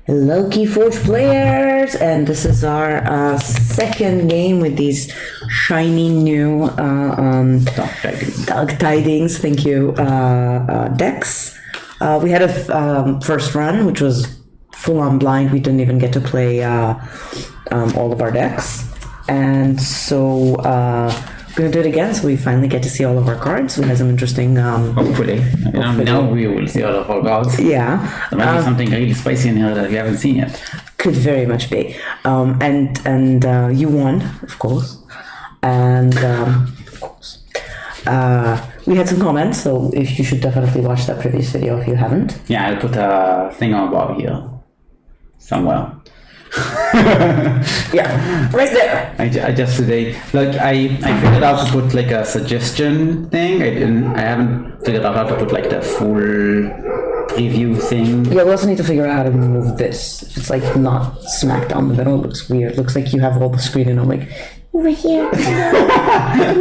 Hello, Keyforge players, and this is our second game with these shiny new Dog Tidings. Thank you, decks. We had a first run, which was full-on blind. We didn't even get to play all of our decks, and so we're gonna do it again. So we finally get to see all of our cards. We had some interesting. Hopefully. Now we will see all of our cards. Yeah. There might be something really spicy in here that we haven't seen yet. Could very much be. And you won, of course. And of course. We had some comments, so if you should definitely watch that previous video if you haven't. Yeah, I'll put a thing about here somewhere. Yeah, right there. I just today, like I figured out to put like a suggestion thing. I haven't figured out how to put like the full preview thing. Yeah, we also need to figure out how to move this. If it's like not smack down the middle, it looks weird. It looks like you have all the screen and I'm like, over here. Yeah, I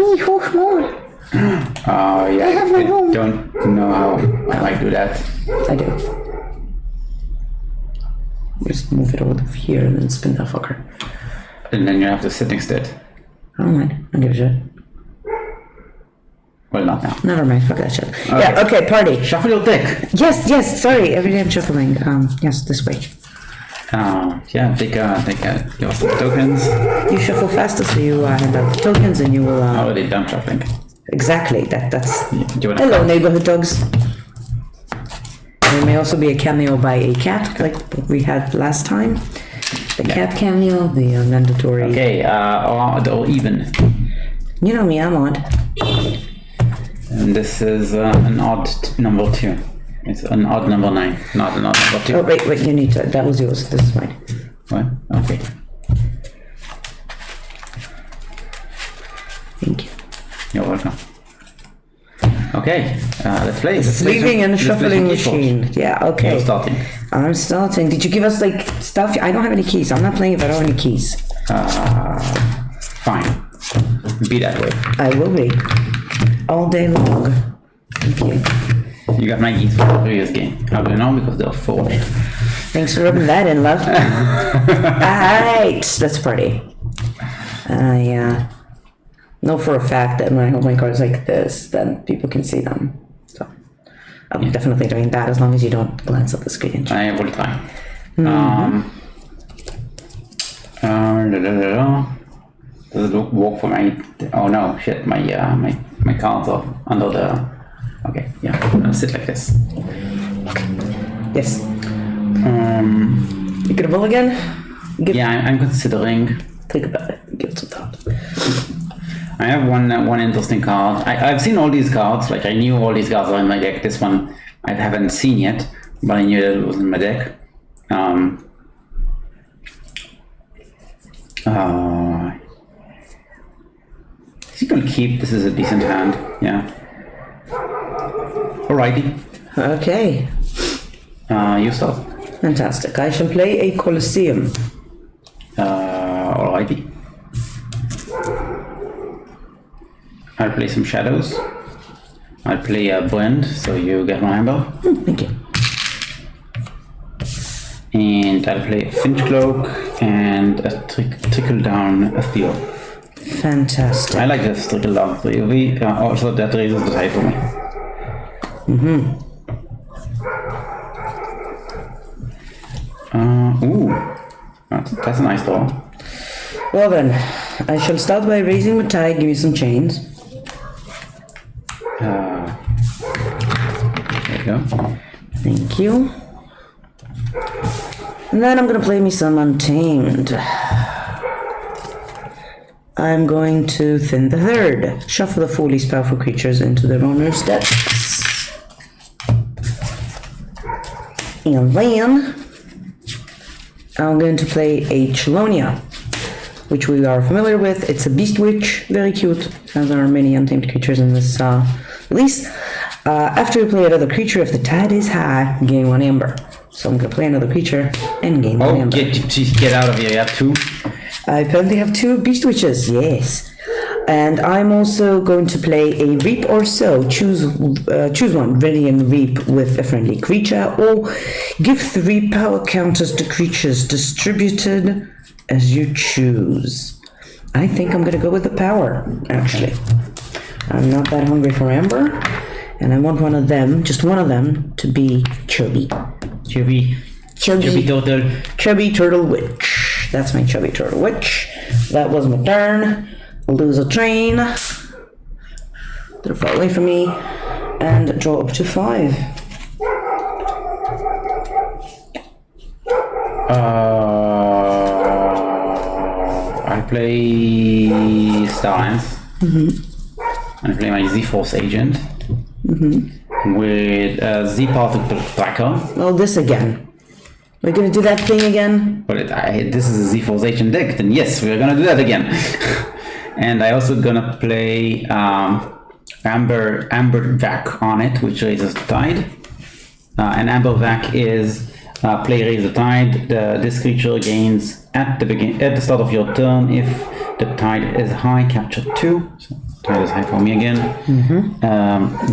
don't know how I might do that. I do. Just move it over here and then spin that fucker. And then you have to sit instead. I don't mind. I don't give a shit. Well, not now. Never mind. Fuck that shit. Okay. Yeah. Okay. Party. Shuffle your deck. Yes. Sorry. Every day I'm shuffling. Yes. This way. Yeah. Take your tokens. You shuffle faster, so you hand out the tokens, and you will. Already done shuffling. Exactly. That's. Do Hello, neighborhood dogs. There may also be a cameo by a cat, like we had last time. The cat cameo, the mandatory. Okay, or even. You know me, I'm odd. And this is an odd number 2. It's an odd number 9, not an odd number 2. Oh, wait, you need to. That was yours. This is mine. What? Okay. Thank you. You're welcome. Okay, let's play. Sleeving and shuffling machine. Yeah, okay. You're starting. I'm starting. Did you give us like stuff? I don't have any keys. I'm not playing if I don't have any keys. Fine. Be that way. I will be. All day long. Thank you. You got my keys for the previous game. How do you know? Because they're forged. Thanks for rubbing that in, love. Alright, let's party. I know for a fact that when I hold my cards like this, then people can see them. So I'm definitely doing that as long as you don't glance at the screen. I will try. Does it work for my? Oh no! Shit! My cards are under the. Okay, yeah. I'll sit like this. Yes. You get a mulligan? Yeah, I'm considering. Think about it. Give it some thought. I have one interesting card. I've seen all these cards. Like I knew all these cards are in my deck. This one I haven't seen yet, but I knew that it was in my deck. Is he gonna keep? This is a decent hand. Yeah. Alrighty. Okay. You start. Fantastic. I shall play a Colosseum. Alrighty. I'll play some shadows. I'll play a blend, so you get my number. Thank you. And I'll play a Finch Cloak and a Trickle Down Theo. Fantastic. I like this Trickle Down Theo. Also, that raises the tide for me. That's a nice draw. Well then, I shall start by raising my tide, give you some chains. There you go. Thank you. And then I'm gonna play me some Untamed. I'm going to thin the herd. Shuffle the 4 least powerful creatures into their owner's decks. And then I'm going to play a Chelonia, which we are familiar with. It's a Beast Witch, very cute, as there are many untamed creatures in this release. After you play another creature, if the tide is high, gain 1 amber. So I'm going to play another creature and gain 1 amber. Get out of here, you have 2. I apparently have 2 Beast Witches, yes. And I'm also going to play a Reap or Sow. Choose one, ready and reap with a friendly creature, or give 3 power counters to creatures distributed as you choose. I think I'm gonna go with the power, actually. I'm not that hungry for amber, and I want one of them, just one of them, to be Chubby. Chubby Turtle. Chubby Turtle Witch. That's my Chubby Turtle Witch. That was my turn. Lose a train. They're far away from me. And draw up to 5. I play Starlands. I play my Z-Force agent. With Z Particle Tracker. Oh, this again. We're gonna do that thing again? But this is a Z-Force agent deck, then yes, we're gonna do that again. And I also gonna play Amber Vac on it, which raises the tide. And Amber Vac is play Raise the Tide. This creature gains at the start of your turn if the tide is high, capture 2. So tide is high for me again.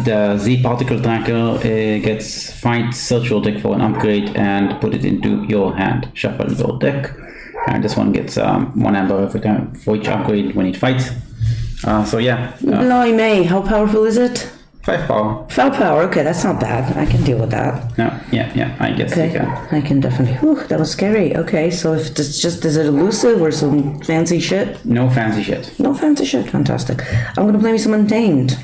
The Z Particle Tracker gets fight, search your deck for an upgrade and put it into your hand. Shuffle your deck. And this one gets 1 amber every time for each upgrade when it fights. So yeah. Blimey, how powerful is it? 5 power. 5 power, okay, that's not bad. I can deal with that. No, yeah, I guess Okay, you can. I can definitely. Whew, that was scary. Okay, so if it's just, is it elusive or some fancy shit? No fancy shit. No fancy shit, fantastic. I'm gonna play me some Untamed.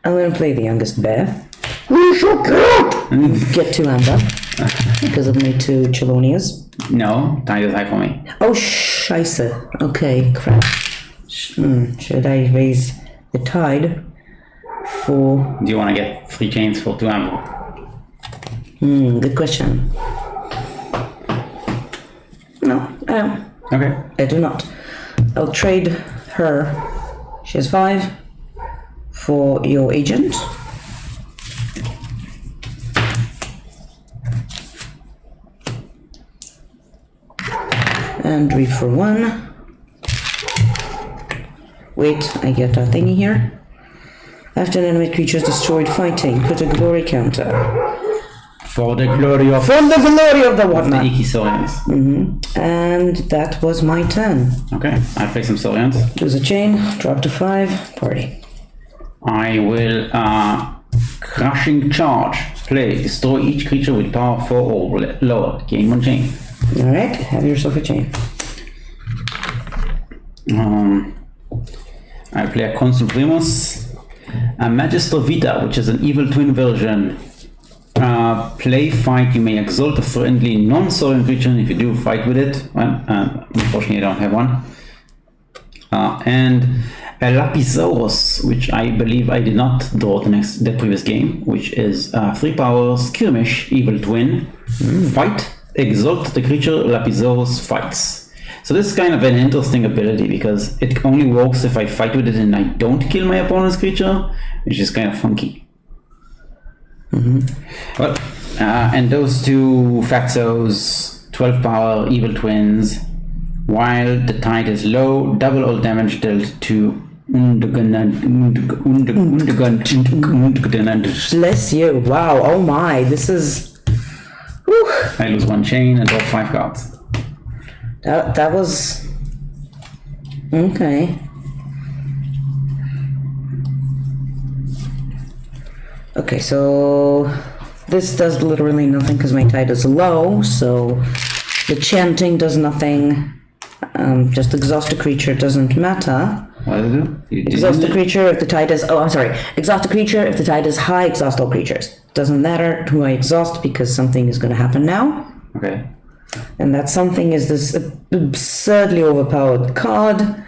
I'm gonna play the youngest bear. We shall get 2 amber because of my 2 Chelonias. No, tide is high for me. Oh, scheisse. Okay, crap. Should I raise the tide for... Do you want to get 3 chains for 2 amber? Good question. No, I don't. Okay. I do not. I'll trade her. She has 5 for your agent. And read for 1. Wait, I get a thingy here. After an enemy creature is destroyed fighting, put a glory counter. For the glory of... For the glory of the whatnot. The Iki Sorians. And that was my turn. Okay, I play some Sorians. Lose a chain, drop to 5, party. I will Crushing Charge. Play. Destroy each creature with power 4 or lower. Gain 1 chain. Alright, have yourself a chain. I play a Consul Primus. A Magister Vita, which is an evil twin version. Play fight. You may exalt a friendly non-Saurian creature. If you do, fight with it. Well, unfortunately, I don't have one. And a Lapisaurus, which I believe I did not draw the previous game, which is 3 power skirmish evil twin. Fight. Exalt the creature Lapisaurus fights. So this is kind of an interesting ability because it only works if I fight with it and I don't kill my opponent's creature, which is kind of funky. Well, and those 2 Fatsos, 12 power evil twins, while the tide is low, double all damage dealt to Bless you. Wow, oh my, this is... Whew. I lose 1 chain and draw 5 cards. That was... Okay. Okay, so... This does literally nothing because my tide is low, so... The chanting does nothing. Just exhaust a creature doesn't matter. What does it do? Exhaust a creature if the tide is... Oh, I'm sorry. Exhaust a creature if the tide is high, exhaust all creatures. Doesn't matter who I exhaust because something is going to happen now. Okay. And that something is this absurdly overpowered card.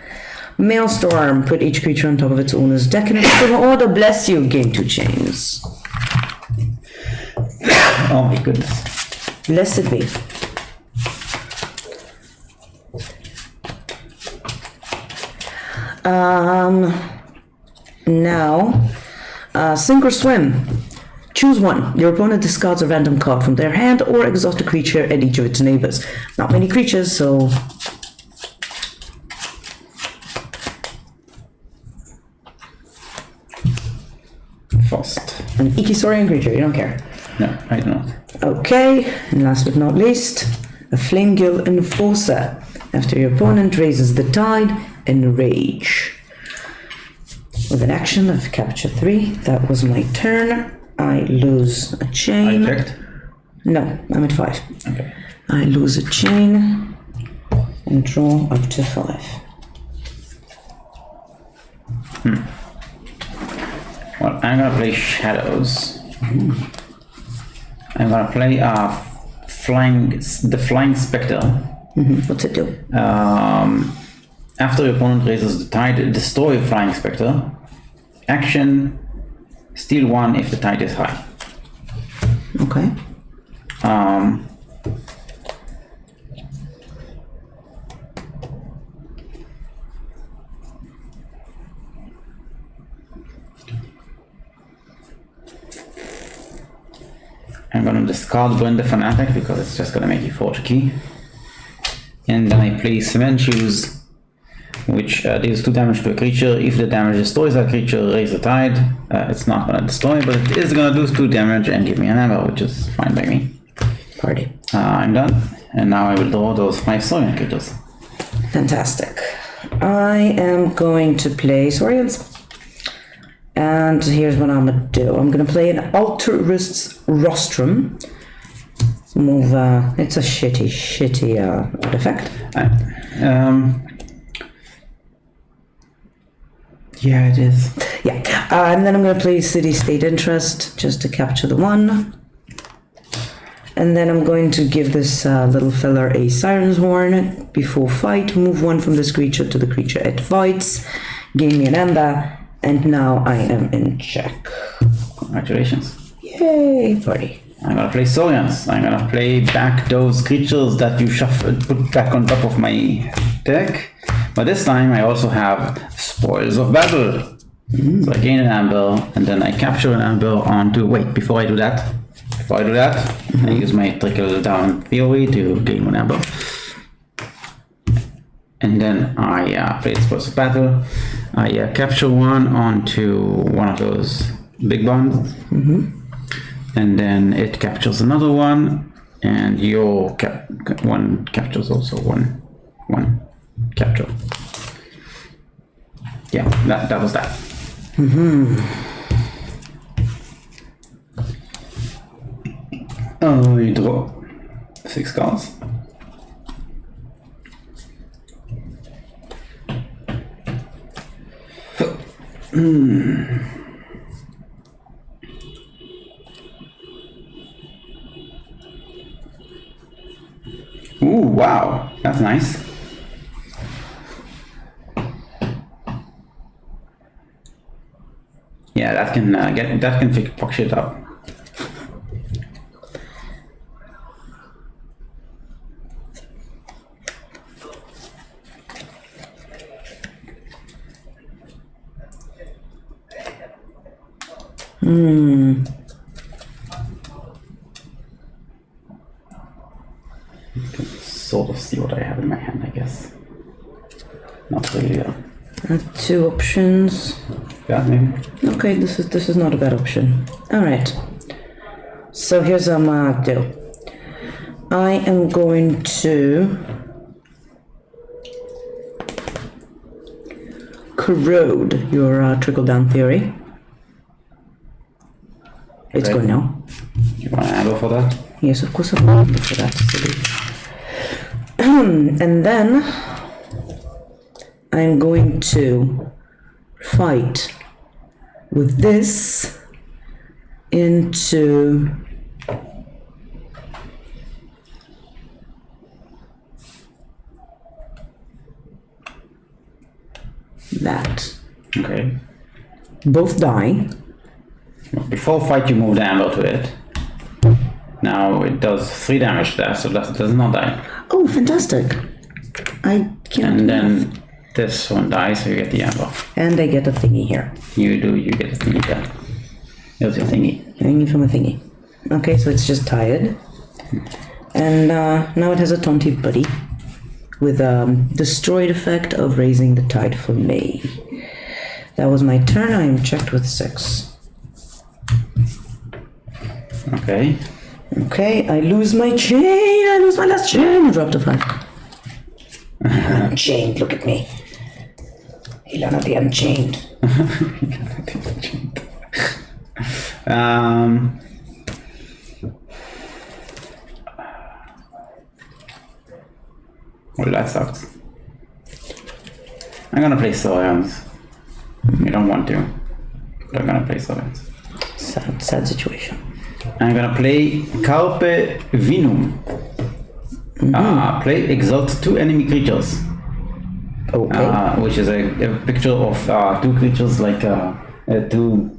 Maelstrom. Put each creature on top of its owner's deck in a different order. Bless you. Gain 2 chains. Oh my goodness. Blessed be. Now, sink or swim. Choose one. Your opponent discards a random card from their hand or exhaust a creature at each of its neighbors. Not many creatures, so... First. An Ikisorian creature, you don't care. No, I do not. Okay, and last but not least, a Flame Guild Enforcer. After your opponent raises the tide, enrage. With an action of capture 3, that was my turn. I lose a chain. I checked. No, I'm at 5. Okay. I lose a chain and draw up to 5. Well, I'm gonna play Shadows. I'm gonna play the Flying Spectre. What's it do? After your opponent raises the tide, destroy Flying Spectre. Action, steal 1 if the tide is high. Okay. I'm gonna discard Burn the Fanatic because it's just gonna make you forge a key. And then I play Cement Shoes, which deals 2 damage to a creature. If the damage destroys that creature, raise the tide. It's not gonna destroy, but it is gonna do 2 damage and give me an amber, which is fine by me. Party. I'm done. And now I will draw those 5 Saurian creatures. Fantastic. I am going to play Saurians. And here's what I'm gonna do. I'm gonna play an Altruist's Rostrum. Move, it's a shitty artifact. Yeah, it is. Yeah, and then I'm gonna play City State Interest just to capture the 1. And then I'm going to give this little feller a Siren's Horn before fight. Move 1 from this creature to the creature it fights. Gain me an amber. And now I am in check. Congratulations. Yay, party. I'm gonna play Saurians. I'm gonna play back those creatures that you shuffled, put back on top of my deck. But this time I also have Spoils of Battle. So I gain an amber, and then I capture an amber onto... Wait, before I do that, I use my Trickle Down theory to gain 1 amber. And then I play Spoils of Battle. I capture 1 onto one of those big bonds. And then it captures another one, and your one captures also one capture. Yeah, that was that. Oh, you draw 6 cards. Ooh, wow, that's nice. Yeah, that can fuck shit up. Sort of see what I have in my hand, I guess. Not really though. 2 options. Yeah, maybe. Okay, this is not a bad option. All right. So here's what I'm gonna do. I am going to corrode your trickle down theory. It's Okay. good now. You want an amber for that? Yes, of course I want for that. And then I'm going to fight with this into that. Okay. Both die. Before fight, you move the amber to it. Now it does 3 damage there, so that does not die. Oh, fantastic. I can't. And then this one dies, so you get the amber. And I get a thingy here. You get a thingy there. There's your thingy. Thingy from a thingy. Okay, so it's just tired. And now it has a taunty buddy with destroyed effect of raising the tide for me. That was my turn. I am checked with 6. Okay. Okay, I lose my chain. I lose my last chain. Drop to 5. I'm unchained. Look at me. Ilana the Unchained. Well, that sucks. I'm gonna play Sorians. I don't want to, but I'm gonna play Sorians. Sad situation. I'm gonna play Carpe Vinum. Play Exalt 2 enemy creatures. Okay. Which is a picture of 2 creatures like 2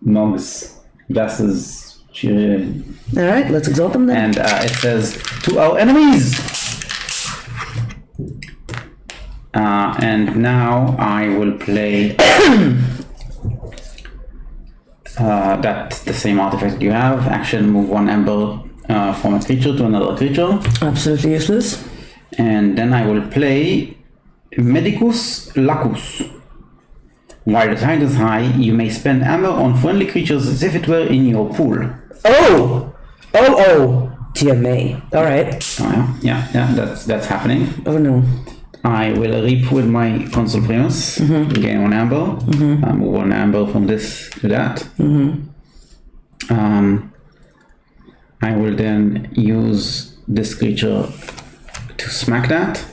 mugs, glasses, All right, let's exalt them then. and it says to our enemies. And now I will play that the same artifact you have. Action, move 1 ember from a creature to another creature. Absolutely useless. And then I will play Medicus Lacus. While the tide is high, you may spend amber on friendly creatures as if it were in your pool. Oh! Dear me. All right. Oh, yeah, that's happening. Oh no. I will reap with my Consul Primus, gain 1 amber, move 1 amber from this to that. I will then use this creature to smack that.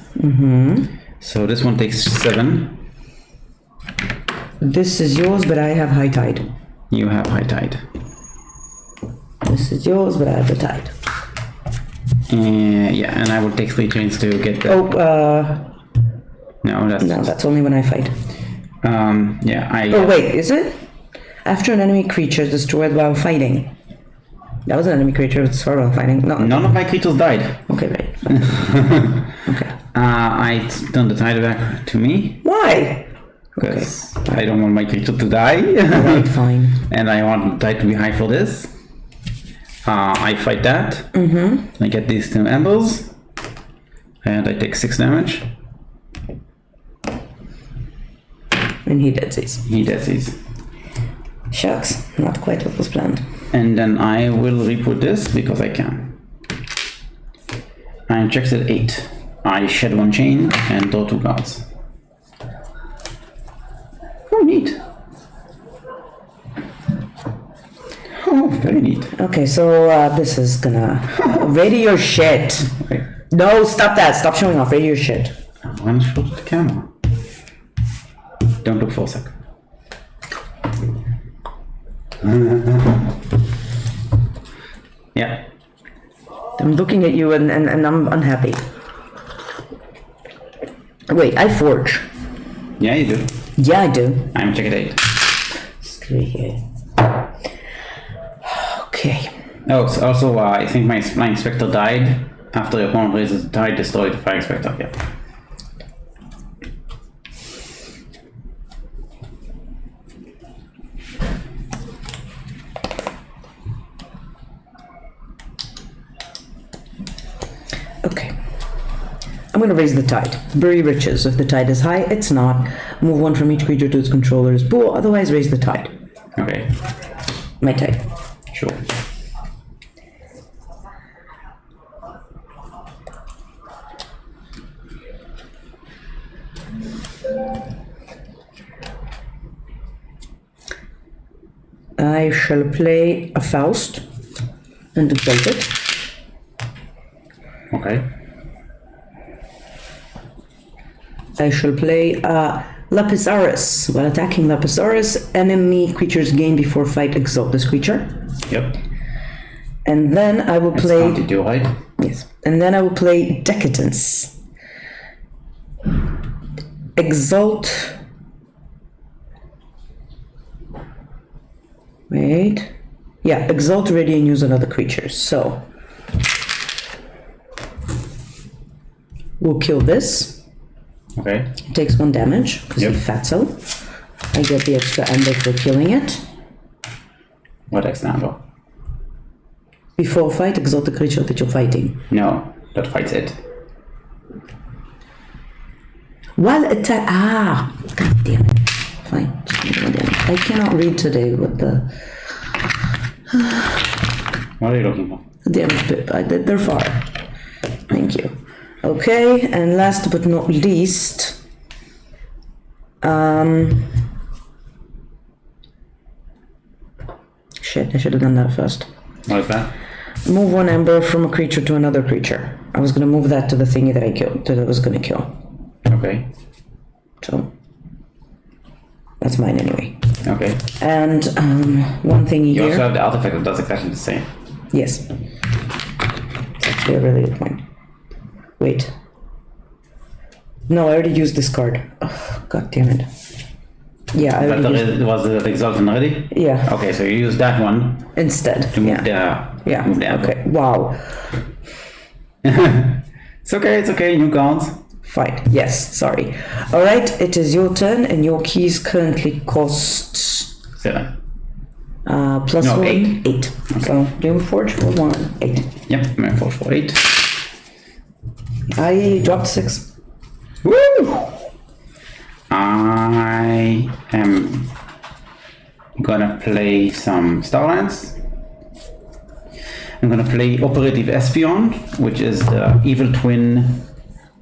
So this one takes 7. This is yours, but I have high tide. You have high tide. This is yours, but I have the tide. Yeah, and I will take 3 chains to get that. No, that's only when I fight. Yeah, Oh wait, is it? After an enemy creature is destroyed while fighting. That was an enemy creature destroyed while fighting. No. None of my creatures died. Okay, right. Okay. I turn the tide back to me. Why? Because I don't want my creature to die. Right, fine. And I want the tide to be high for this. I fight that. I get these 2 embers. And I take 6 damage. And he dead sees. He dead sees. Shucks, not quite what was planned. And then I will reap with this because I can. I'm checked at 8. I shed 1 chain and draw 2 cards. Oh, neat. Oh, very neat. Okay, so this is gonna... ready your shit. Okay. No, stop that. Stop showing off. Ready your shit. I'm gonna show it to the camera. Don't look for a sec. Yeah. I'm looking at you and I'm unhappy. Wait, I forge. Yeah, you do. Yeah, I do. I'm check at 8. Screw you. Okay. Oh, so also, I think my Flying Spectre died after your opponent raises the tide, destroyed the Flying Spectre. Yeah. Okay. I'm gonna raise the tide. Bury riches. If the tide is high, it's not. Move 1 from each creature to its controller's pool, otherwise raise the tide. Okay. My tide. Sure. I shall play a Faust and exalt it. Okay. I shall play Lapisaurus. While attacking Lapisaurus, enemy creatures gain before fight exalt this creature. Yep. And then I will play... Counted you, right? Yes. And then I will play Decadence. Exalt... Wait. Yeah, exalt ready and use another creature. So... we'll kill this. Okay. It takes 1 damage, because Yep. he fatso. I get the extra ember for killing it. What extra number? Before fight, exalt the creature that you're fighting. No, that fights it. While attack... Ah! God damn it. Fine. Just give me 1 damage. I cannot read today what the... What are you looking for? Damage pip. They're far. Thank you. Okay, and last but not least, shit, I should have done that first. What is that? Move one ember from a creature to another creature. I was gonna move that to the thingy that I killed, that I was gonna kill. Okay. So, that's mine anyway. Okay. And one thingy You here. also have the artifact that does exactly the same. Yes. It's actually a really good point. Wait. No, I already used this card. Oh, God damn it. Yeah, I already used Was it Exalted already? Yeah. Okay, so you use that one Instead. to move Yeah. move the amber. Okay. Wow. It's okay, new cards. Fine. Yes. Sorry. All right. It is your turn, and your keys currently cost 7. plus No, 1, 8. 8. So Doom Forge for 1, 8. Yep, my force for 8. I dropped 6. Woo! I am gonna play some Starlands. I'm gonna play Operative Espion, which is the evil twin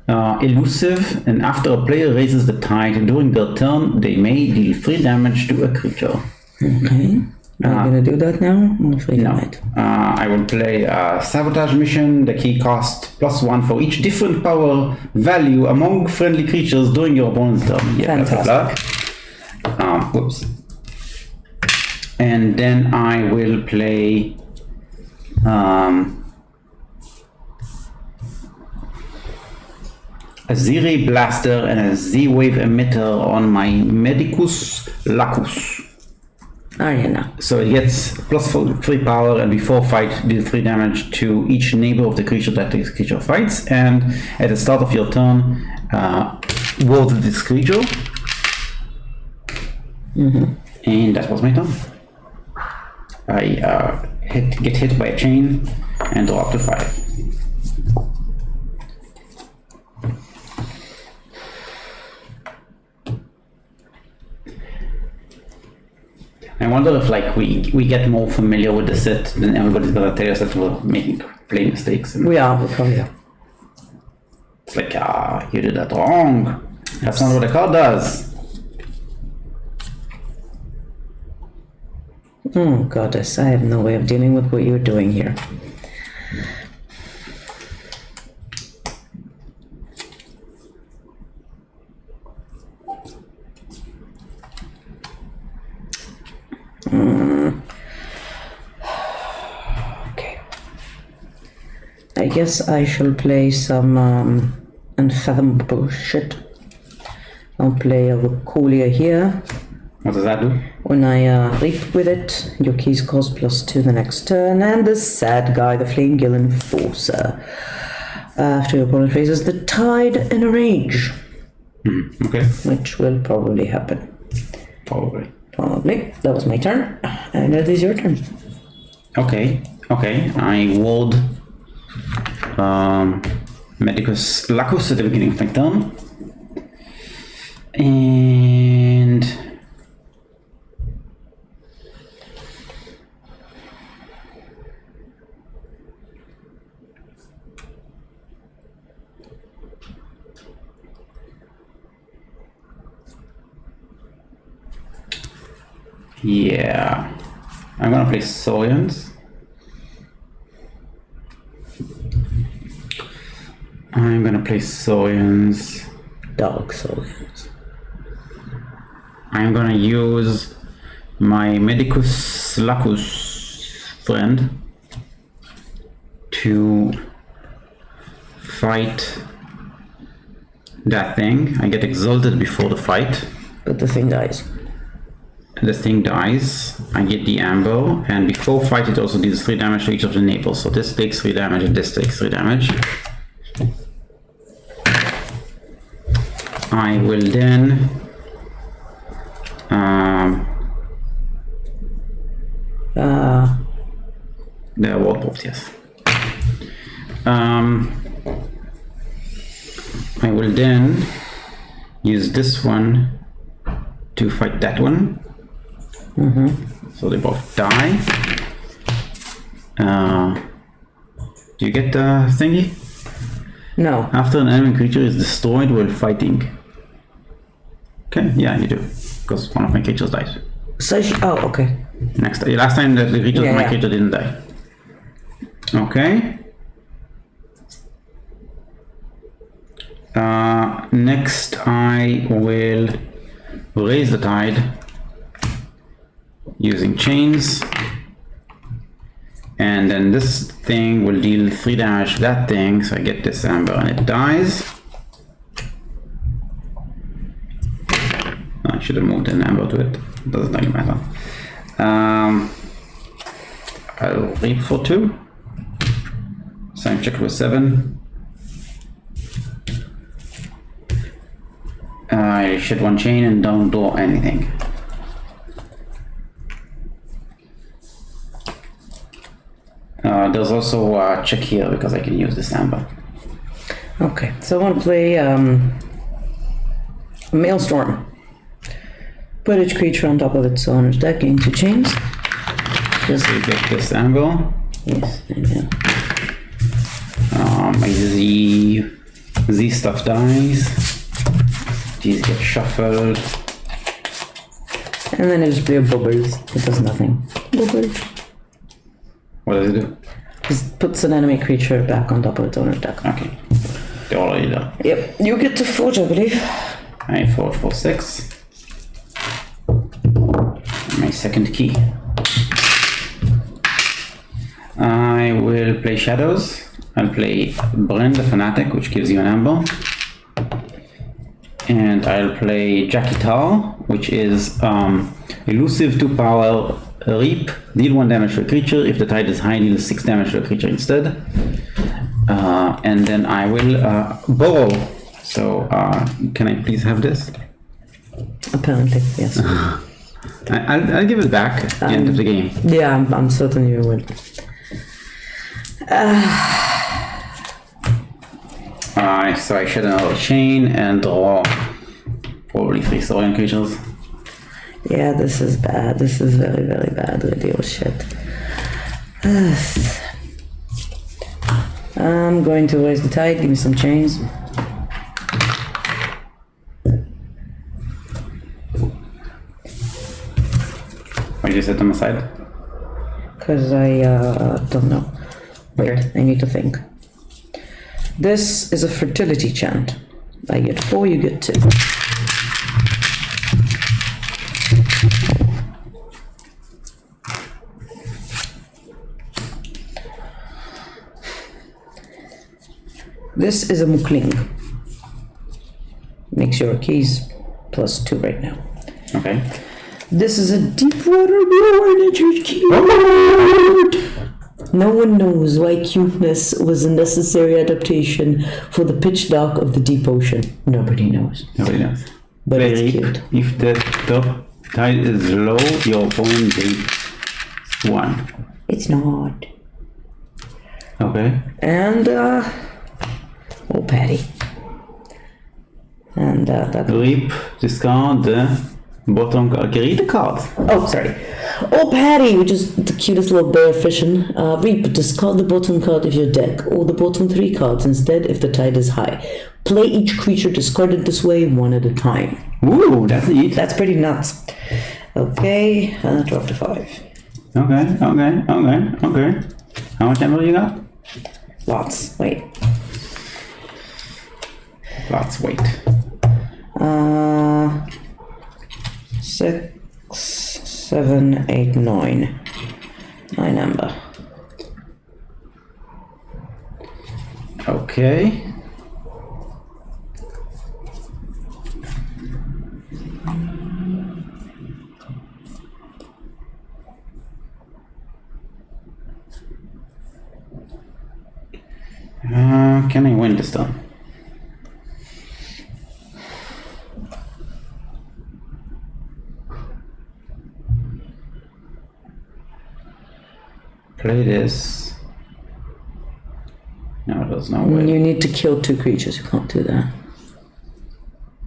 elusive, and after a player raises the tide during their turn, they may deal 3 damage to a creature. Okay. Are you gonna do that now? No. I will play a Sabotage Mission. The key cost +1 for each different power value among friendly creatures during your opponent's turn. Yeah, Fantastic. Whoops. And then I will play a Z-Ray Blaster and a Z-Wave Emitter on my Medicus Lacus. Ariana. So it gets +3 power, and before fight, deal 3 damage to each neighbor of the creature that this creature fights. And at the start of your turn, ward this creature. And that was my turn. I get hit by a chain and draw up to 5. I wonder if like we get more familiar with the set, then everybody's gonna tell us that we're making play mistakes. And We probably are. it's like, you did that wrong. That's not what a card does. Oh, goddess, I have no way of dealing with what you're doing here. Okay. I guess I shall play some unfathomable shit. I'll play a Rocolia here. What does that do? When I reap with it, your keys cost +2 the next turn, and the sad guy, the Flamegill Enforcer. After your opponent raises the tide in a rage, Okay, which will probably happen. probably. Probably. That was my turn, and it is your turn. Okay. I ward Medicus Lacus at the beginning of my turn. And yeah, I'm gonna play Saurians. Dark Souls. I'm gonna use my Medicus Lacus friend to fight that thing. I get exalted before the fight. But the thing dies. The thing dies. I get the amber, and before fight it also deals 3 damage to each of the neighbors. So this takes 3 damage and this takes 3 damage. I will then the wall pops, yes. I will then use this one to fight that one. So they both die. Do you get the thingy? No. After an enemy creature is destroyed while fighting. Okay, yeah, you do. Because one of my creatures died. So oh, okay. Last time the creature, Yeah, my yeah. creature didn't die. Okay. Next I will raise the tide using chains. And then this thing will deal 3 damage to that thing, so I get this amber and it dies. I should have moved an amber to it. It doesn't really matter. I'll leap for 2. Same check with 7. I shed 1 chain and don't do anything. There's also a check here because I can use this amber. Okay, so I want to play Maelstrom. Put each creature on top of its owner's deck into chains. So you get this amber. Yes, yeah. My Z stuff dies. These get shuffled. And then I just play a Bubbles. It does nothing. Bubbles. What does it do? Just puts an enemy creature back on top of its owner's deck. Okay. They're already done. Yep, you get to forge, I believe. I forge for 6. My second key. I will play Shadows. I'll play Bren the Fanatic, which gives you an amber. And I'll play Jackie Tar, which is elusive 2 power Reap. Deal 1 damage to a creature. If the tide is high, deal 6 damage to a creature instead. And then I will borrow. So can I please have this? Apparently, yes. I'll give it back at the end of the game. Yeah, I'm certain you will. So I shed another chain and draw probably 3 Saurian creatures. Yeah, this is bad. This is very, very bad. Radio shit. I'm going to raise the tide. Give me some chains. Why did you set them aside? Because I don't know. Wait, Okay. I need to think. This is a fertility chant. I get 4, you get 2. This is a Mukling. Makes your keys +2 right now. Okay. This is a Deepwater Blow Energy keyword. No one knows why cuteness was a necessary adaptation for the pitch dark of the deep ocean. Nobody knows. Nobody knows. But Play it's Reap. cute. If the top tide is low, your opponent takes 1. It's not. Okay. And, oh, Patty. And, that. Reap, discard the bottom card. Okay, read the card. Oh, sorry. Oh, Patty, which is the cutest little bear fishing. Reap, discard the bottom card of your deck, or the bottom 3 cards instead if the tide is high. Play each creature discarded this way 1 at a time. Ooh, that's neat. That's pretty nuts. Okay, drop to 5. Okay. How much ammo you got? Lots. Wait. Lots, wait. 6, 7, 8, 9. 9 amber. Okay. Can I win this turn? Play this. No, there's no way. You need to kill 2 creatures. You can't do that.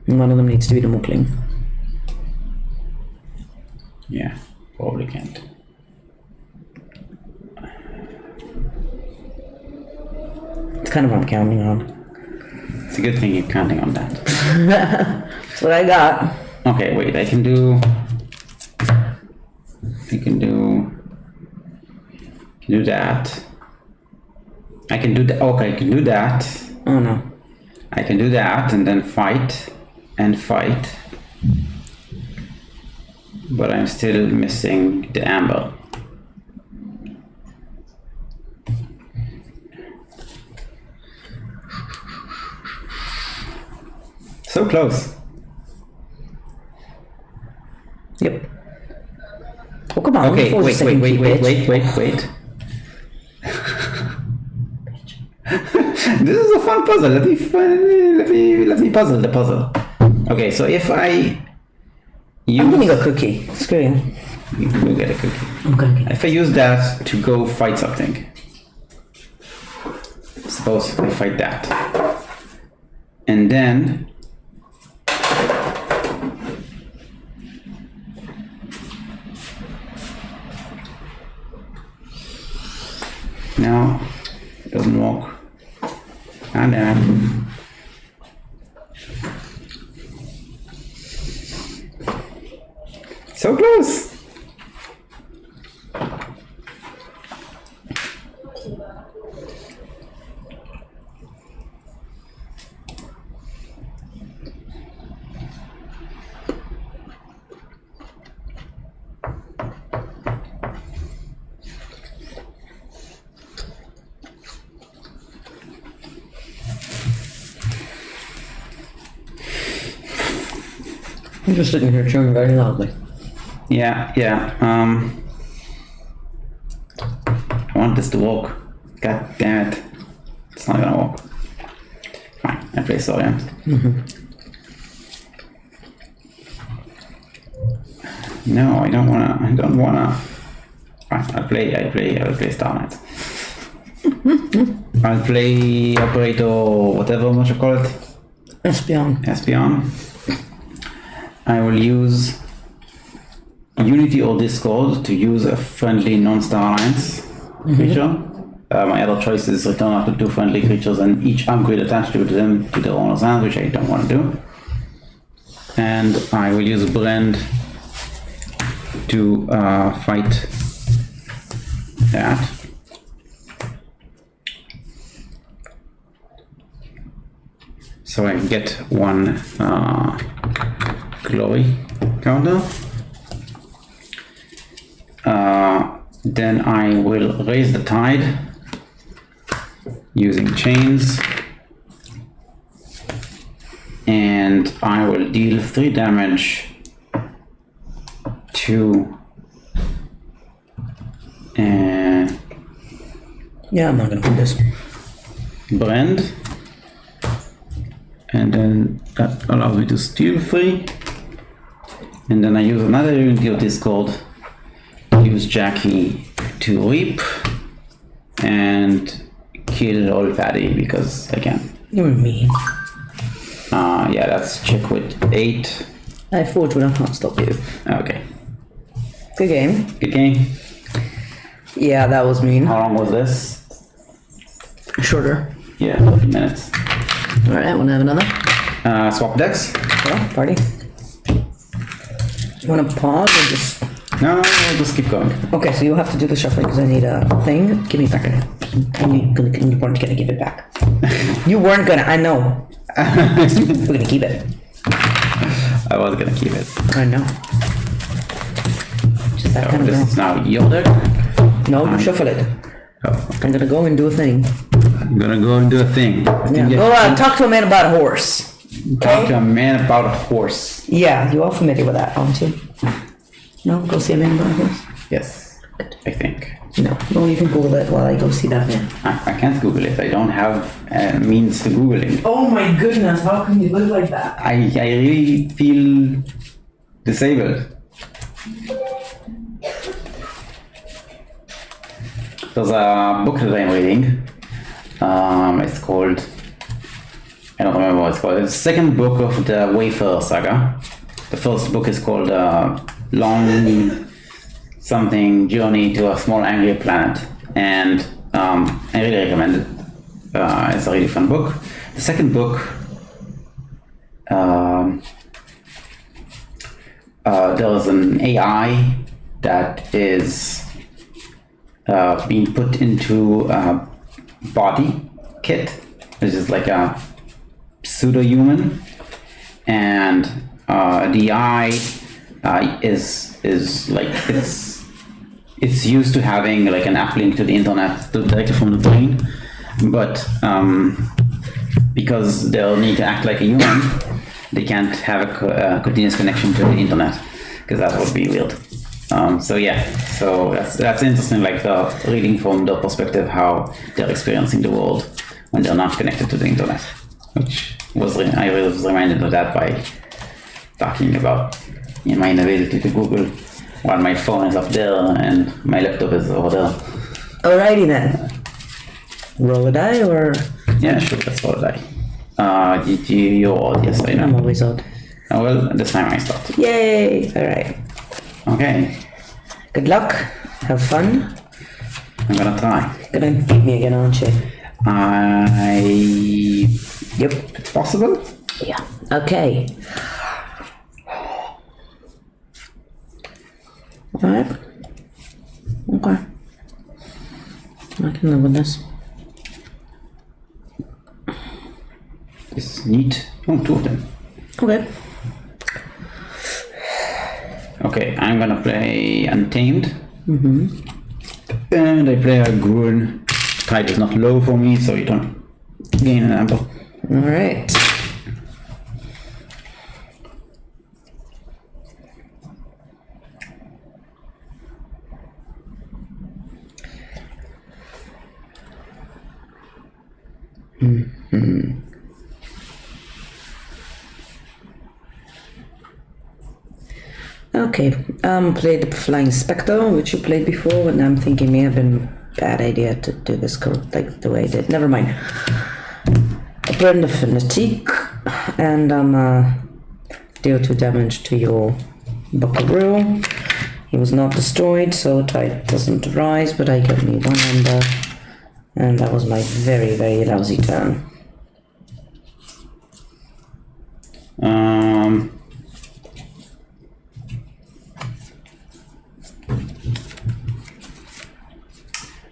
And one of them needs to be the Mukling. Yeah, probably can't. It's kind of what I'm counting on. It's a good thing you're counting on that. That's what I got. Okay, wait, I can do that. I can do that. Okay, I can do that. Oh no. I can do that and then fight and fight. But I'm still missing the amber. So close. Yep. Oh, come on. Okay, before the wait. second key, bitch. This is a fun puzzle. Let me puzzle the puzzle. Okay, so if I use... I'm getting a cookie. Screw you. You can go get a cookie. I'm gonna get If I use that to go fight something, suppose I fight that, and then no, it doesn't work. And then so close. I'm just sitting here chewing very loudly. Yeah. I want this to work. God damn it. It's not gonna work. Fine, I play Sorian. No, I don't wanna. Fine, I'll play Star Knight. I'll play Operator, whatever what you call it. Espion. I will use Unity or Discord to use a friendly non-Star Alliance creature. My other choice is return after 2 friendly creatures and each upgrade attached to them to their owner's hand, which I don't want to do. And I will use Blend to fight that. So I get 1 glory counter. Then I will raise the tide using chains, and I will deal 3 damage to Yeah, I'm not gonna put this. Brand, and then that allows me to steal 3, and then I use another Unity of Discord, use Jackie to reap and kill old Paddy because I can. You're mean. Yeah, that's check with 8. I forge when I can't stop you. Okay, Good game. good game. Yeah, that was mean. How long was this? Shorter. Yeah, 40 minutes. Alright, wanna have another? Swap decks? Yeah, party. You wanna pause or just... No, we'll just keep going. Okay, so you'll have to do the shuffling because I need a thing. Give me back a... You weren't gonna give it back. You weren't gonna, I know. We're gonna keep it. I was gonna keep it. I know. Just that So kind of this girl. is now your deck. No, you shuffle it. Oh, I'm gonna go and do a thing. I'm gonna go and do a thing. Yeah, go talk to a man about a horse. Talk to a man about a horse. Yeah, you're all familiar with that, aren't you? No, go see a man about a horse. Yes, I think. No, well, you can Google it while I go see that man. I can't Google it. I don't have means to Googling. Oh my goodness, how can you live like that? I really feel disabled. There's a book that I'm reading. It's called... I don't remember what it's called. It's the second book of the Wayfarer saga. The first book is called Long Something Journey to a Small Angry Planet. And I really recommend it. it's a really fun book. The second book, there is an AI that is being put into a body kit, which is like a pseudo-human, and the eye is like it's used to having like an uplink to the internet directly from the brain, but because they'll need to act like a human, they can't have a continuous connection to the internet, because that would be weird. So that's interesting, like reading from their perspective how they're experiencing the world when they're not connected to the internet. Which I was reminded of that by talking about my inability to Google while my phone is up there and my laptop is over there. Alrighty then. Roll a die or? Yeah, sure, let's roll a die. You're odd, yes, I know. I'm always odd. Oh, well, this time I start. Yay! Alright. Okay. Good luck. Have fun. I'm gonna try. Gonna beat me again, aren't you? Yep, it's possible. Yeah. Okay. Alright. Okay. I can live with this. This is neat. Oh, two of them. Okay. Okay, I'm gonna play Untamed. And I play a Grun. Tide is not low for me, so you don't gain an amber. Alright. Okay, played the Flying Spectre, which you played before, and I'm thinking may have been a bad idea to do this code like the way I did. Never mind. I burned the Fanatique, and deal 2 damage to your Buckaroo. He was not destroyed, so Tide doesn't rise, but I get me 1 ember, and that was my very, very lousy turn.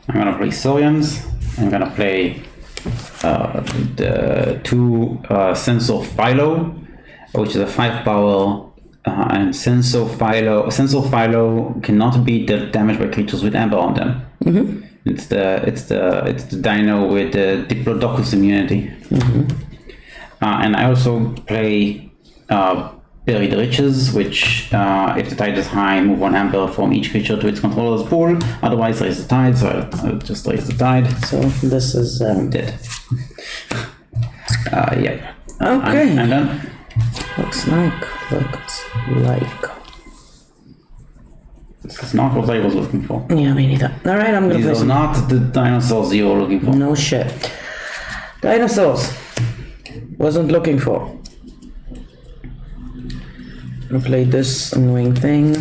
I'm gonna play Sorians. I'm gonna play the 2 Sensor Philo, which is a 5 power, and Sensor Philo cannot be dealt damage by creatures with amber on them. It's the dino with the Diplodocus immunity. And I also play Buried Riches, which if the tide is high, move 1 amber from each creature to its controller's pool. Otherwise, raise the tide. So I'll just raise the tide. So this is Dead. Yep. okay. I'm done. Looks like. This is not what I was looking for. Yeah, me neither. Alright, I'm gonna These play are some. not the dinosaurs you were looking for. No shit. Dinosaurs. Wasn't looking for. I played this annoying thing.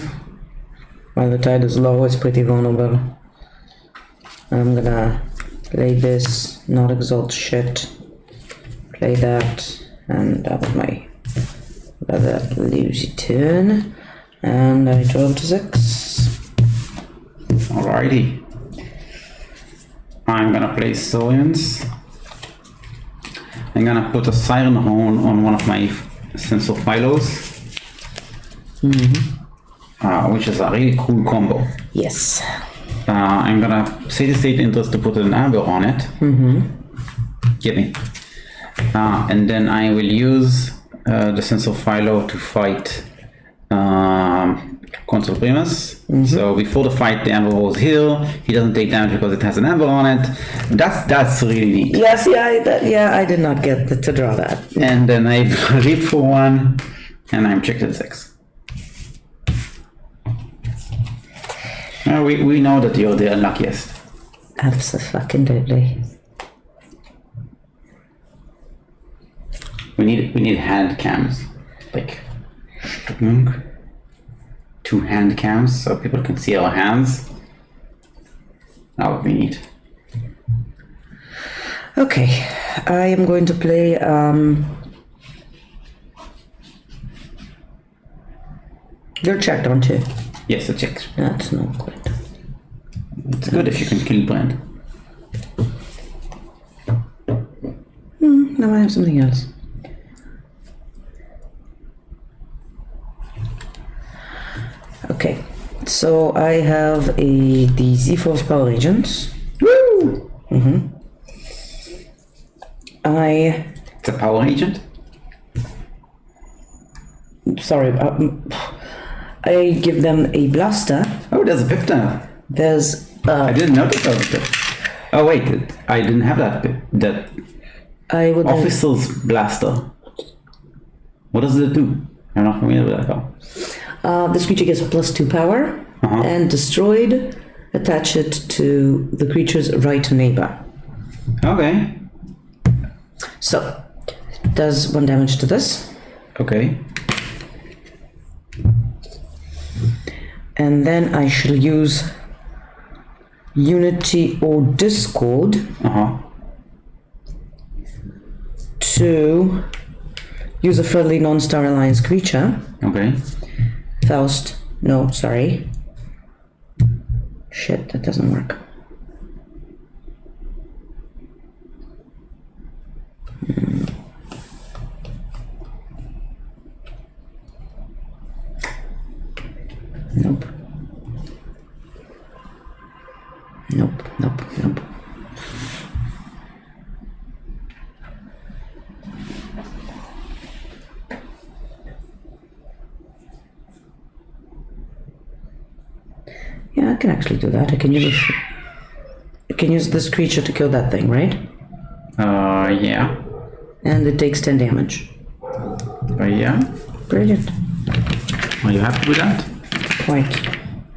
While the tide is low, it's pretty vulnerable. I'm gonna play this, not exalt shit. Play that, and that was my rather lousy turn. And I draw to 6. Alrighty. I'm gonna play Sorians. I'm gonna put a Siren Horn on one of my Sensor Phylos. Which is a really cool combo. Yes. I'm gonna say the state interest to put an amber on it. Get me. And then I will use the Sensor Philo to fight Consul Primus. So before the fight, the amber rolls here. He doesn't take damage because it has an amber on it. That's really neat. Yes, I did not get to draw that. And then I reap for 1, and I'm checked at 6. We know that you're the unluckiest. Absolutely. We need hand cams, like 2 hand cams, so people can see our hands. That would be neat. Okay, I am going to play you're checked, aren't you? Yes, I checked. That's not good. It's good if you can kill Brand. Now I have something else. Okay, so I have the Z-Force Power Agents. Woo! It's a power agent? Sorry, I give them a blaster. Oh, there's a pip now. There's I didn't notice that was a pip. Oh wait, I didn't have that pip. That I would officer's blaster. What does it do? I'm not familiar with that though. this creature gets +2 power and destroyed. Attach it to the creature's right neighbor. Okay. So, does 1 damage to this. Okay. And then I shall use Unity or Discord to use a friendly non-star alliance creature. Okay. Faust. No, sorry. Shit, that doesn't work. Nope. Nope, nope, nope. Yeah, I can actually do that. I can use this creature to kill that thing, right? Yeah. And it takes 10 damage. Yeah. Brilliant. Are you happy with that? Quite.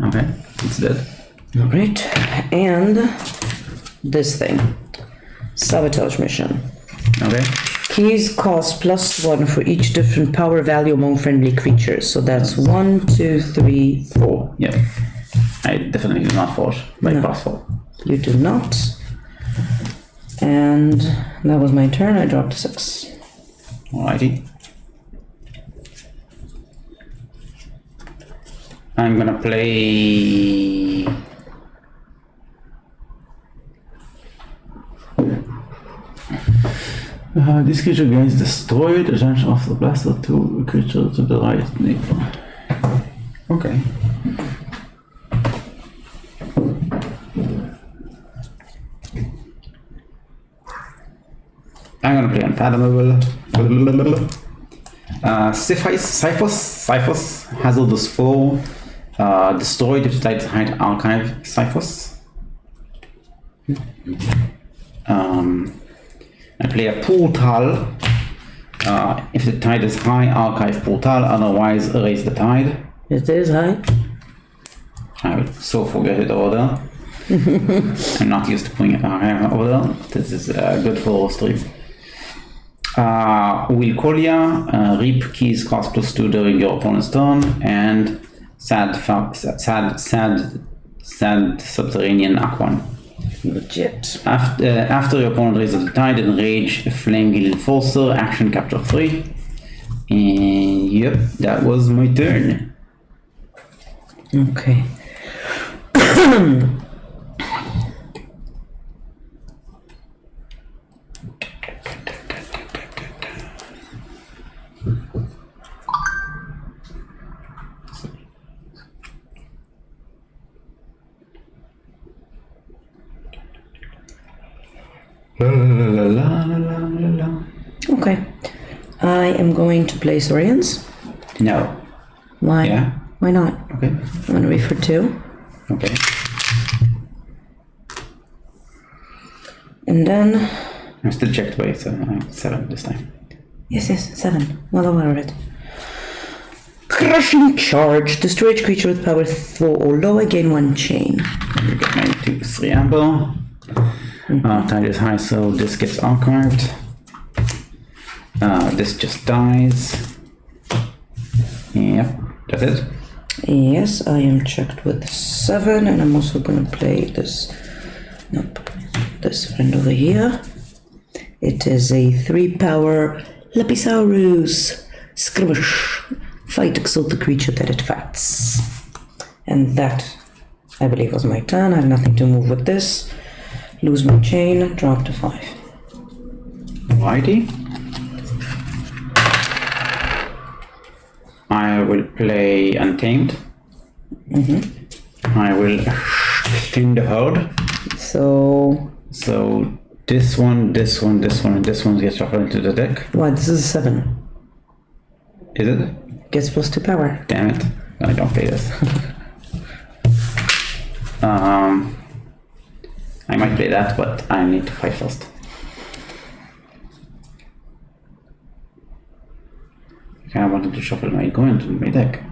Okay. It's dead. Alright. And this thing. Sabotage mission. Okay. Keys cost +1 for each different power value among friendly creatures. So that's 1, 2, 3, 4. Yeah. I definitely do not force by +4. You do not. And that was my turn. I dropped 6. Alrighty. I'm gonna play. This creature gains destroyed. Attention of the blaster to a creature to the right neighbor. Okay. I'm gonna play Unfathomable. Cyphos, Hazardous Foe, destroyed if the Tidings Archive Cyphos. I play a Portal. If the tide is high, archive Portal, otherwise erase the tide. It is high. I would so forget it order. I'm not used to putting it archive order. This is good for stream. Wilcolia, reap keys cost +2 during your opponent's turn, and sad subterranean Aquan. Legit. After your opponent raises the tide, enrage a Flame Guild Enforcer, action capture 3. And yep, that was my turn. Okay. Okay. I am going to play Saurians. No. Why? Yeah. Why not? Okay. I'm going to read for 2. Okay. And then... I'm still checked by 7 this time. Yes, 7. Well aware of it. Crushing Charge. Destroy each creature with power 4 or lower, gain 1 chain. You get my 2/3 amber. Tide is high, so this gets archived. This just dies. Yep, that's it. Yes, I am checked with 7, and I'm also gonna play this. Nope. This friend over here. It is a 3-power Lapisaurus. Skirmish. Fight, exalt the creature that it fights. And that, I believe, was my turn. I have nothing to move with this. Lose my chain, drop to 5. Righty. I will play Untamed. I will thin the herd. So this one, and this one gets shuffled into the deck. what? This is a 7. Is it? Gets +2 power. Damn it. I don't play this. I might play that, but I need to fight first. Okay, I wanted to shuffle my go into my deck.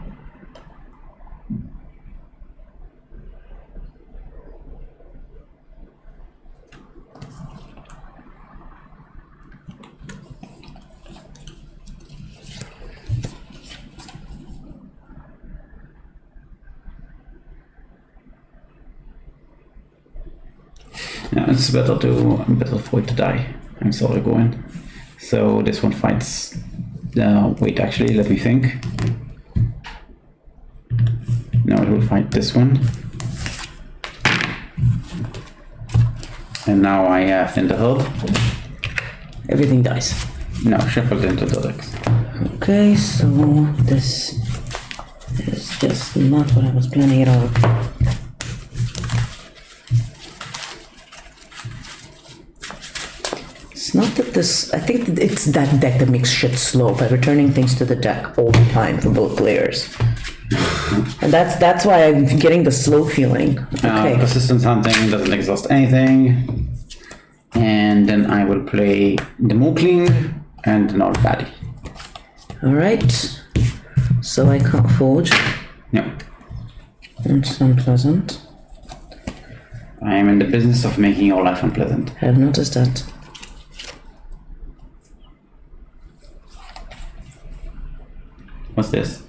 Yeah, it's better for it to die. I'm sorry, Gwen. So this one fights. Wait, actually, let me think. No, it will fight this one. And now I have in the herd. Everything dies. No, shuffled into the decks. Okay, so this is just not what I was planning at all. It's not that this, I think it's that deck that makes shit slow by returning things to the deck all the time for both players. And that's why I'm getting the slow feeling. Okay. Persistence hunting doesn't exhaust anything. And then I will play the Mookling and the Nord Baddie. Alright. So I can't forge. No. It's unpleasant. I am in the business of making your life unpleasant. I have noticed that. What's this?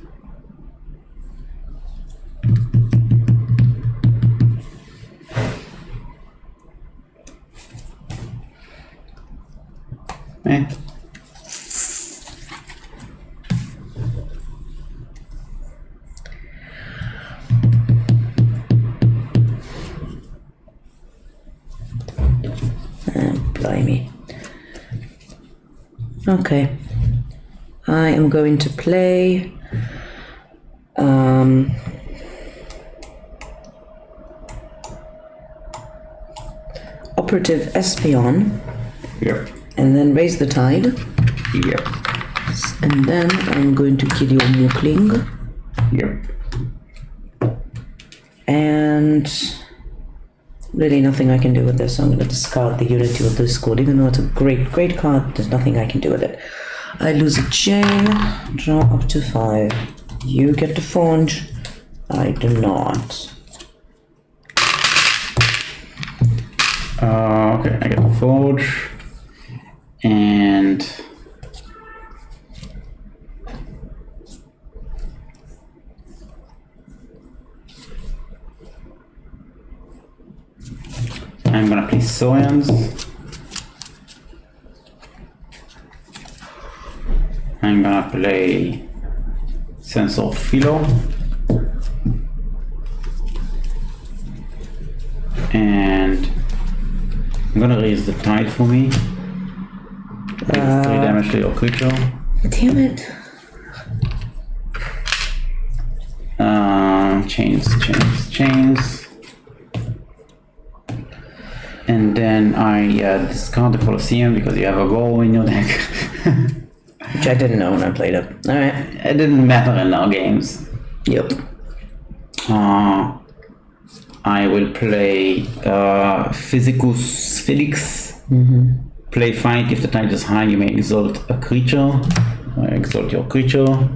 Eh. Blimey. Okay. I am going to play Operative Espion, Yep. and then raise the tide, Yep. and then I'm going to kill your Mookling, Yep. and really nothing I can do with this, so I'm going to discard the Unity of Discord, even though it's a great card, there's nothing I can do with it. I lose a chain, draw up to 5. You get to forge, I do not. Okay, I get the forge, and I'm gonna play Soyans. I'm gonna play Sensor Philo. And I'm gonna raise the tide for me. 3 damage to your creature. Damn it. Chains. And then I discard the Colosseum because you have a roll in your deck. Which I didn't know when I played it. Alright. It didn't matter in our games. Yep. I will play Physicus Felix. Play fight. If the tide is high, you may exalt a creature. Or exalt your creature.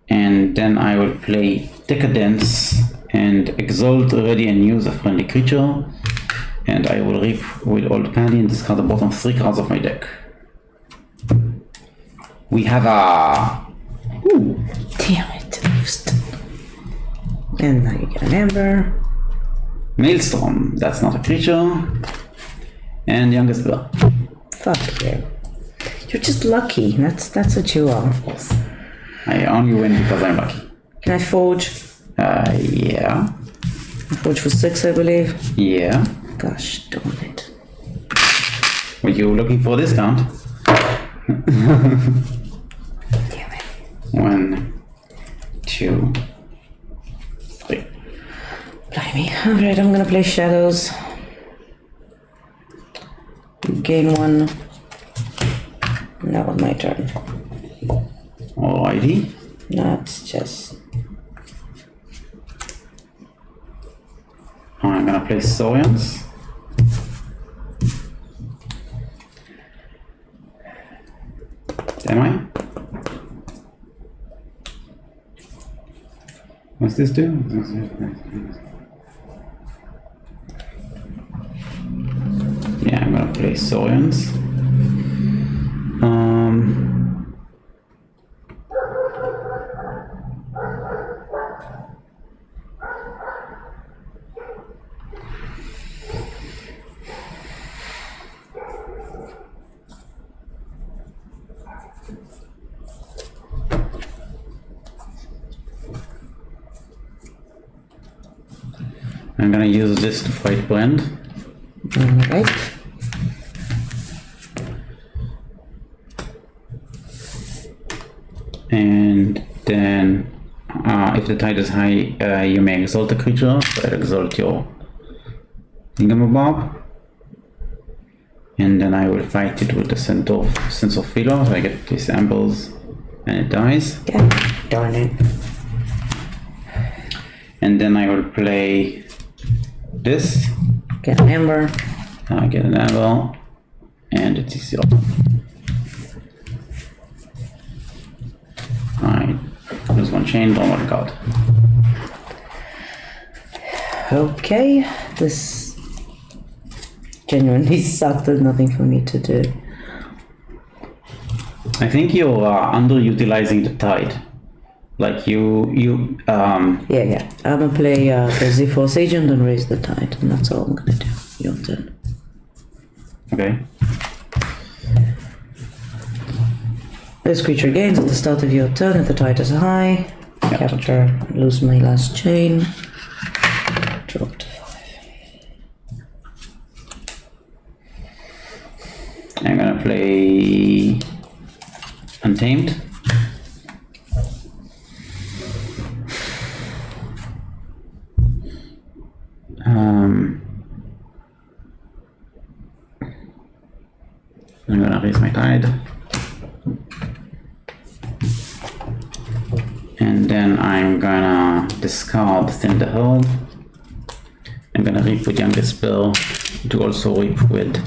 And then I will play Decadence and exalt already and use a friendly creature. And I will rip with Old Paddy and discard the bottom 3 cards of my deck. We have a... Ooh. Damn it. And now you get an Amber. Maelstrom, that's not a creature. And Youngest Bear. Fuck you. You're just lucky. That's what you are. I only win because I'm lucky. Can I forge? Yeah. I forge for 6, I believe. Yeah. Gosh darn it. Were you looking for a discount? Damn it. 1, 2, 3. Blimey. Alright, I'm gonna play Shadows. Gain 1. And that was my turn. Alrighty. That's just... I'm gonna play Saurians. Am I? What's this do? Yeah, I'm gonna play Saurians. I'm gonna use this to fight Blend. Alright. And then, if the tide is high, you may exalt the creature, so I'll exalt your thingamabob. And then I will fight it with the sense of Philo, so I get these ambles, and it dies. God darn it. And then I will play this. Get an Ember. I get an amble, and it is your. Alright, lose 1 chain, draw 1 card. Okay. This genuinely sucked. There's nothing for me to do. I think you're underutilizing the tide. Like Yeah. I'm gonna play the Z-Force Agent and raise the tide, and that's all I'm gonna do. Your turn. Okay. This creature gains at the start of your turn if the tide is high. Yep. Capture, lose my last chain. Drop to 5. I'm gonna play Untamed. I'm gonna raise my tide. And then I'm gonna discard Thin the Herd. I'm gonna reap with Youngest Spell to also reap with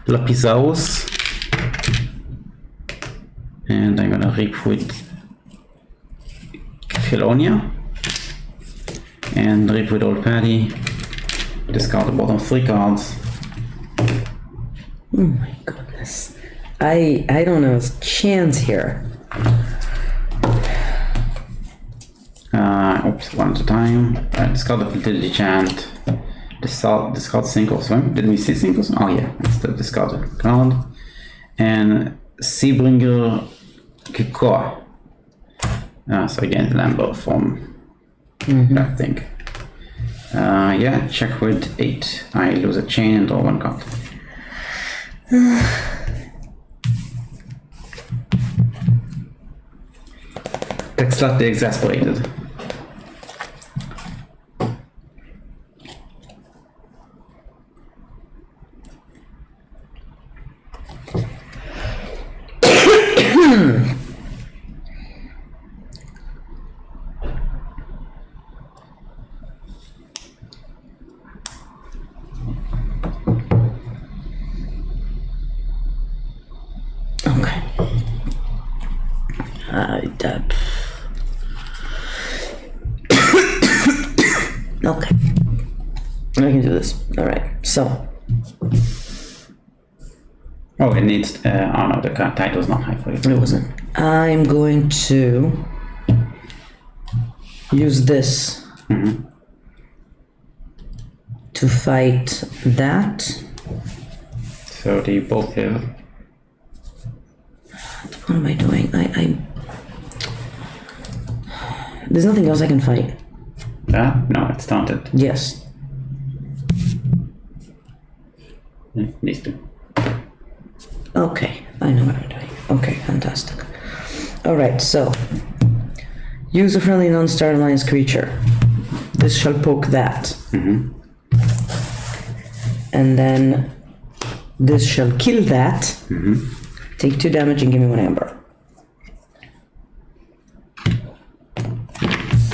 Lapisaurus. And I'm gonna reap with Philonia. And reap with Old Patty. Discard the bottom 3 cards. Oh my goodness. I don't have a chance here. Oops, 1 at a time. Discard the Fertility Chant. Discard Sink or Swim. Did we see Sink or Swim? Oh yeah, it's the discarded card. And Seabringer Kikoa. So again, Lambo from that thing. Yeah, check with 8. I lose a chain and draw 1 card. Techslut the Exasperated. Okay. Okay. I can do this. Alright, so. Oh, it needs. Oh no, the card title's not high for you. It wasn't. I'm going to use this to fight that. So So they both have. What am I doing? There's nothing else I can fight. No, it's taunted. Yes. These two. Okay, I know what I'm doing. Okay, fantastic. Alright, so use a friendly non-star alliance creature. This shall poke that. And then this shall kill that. Take 2 damage and give me 1 amber.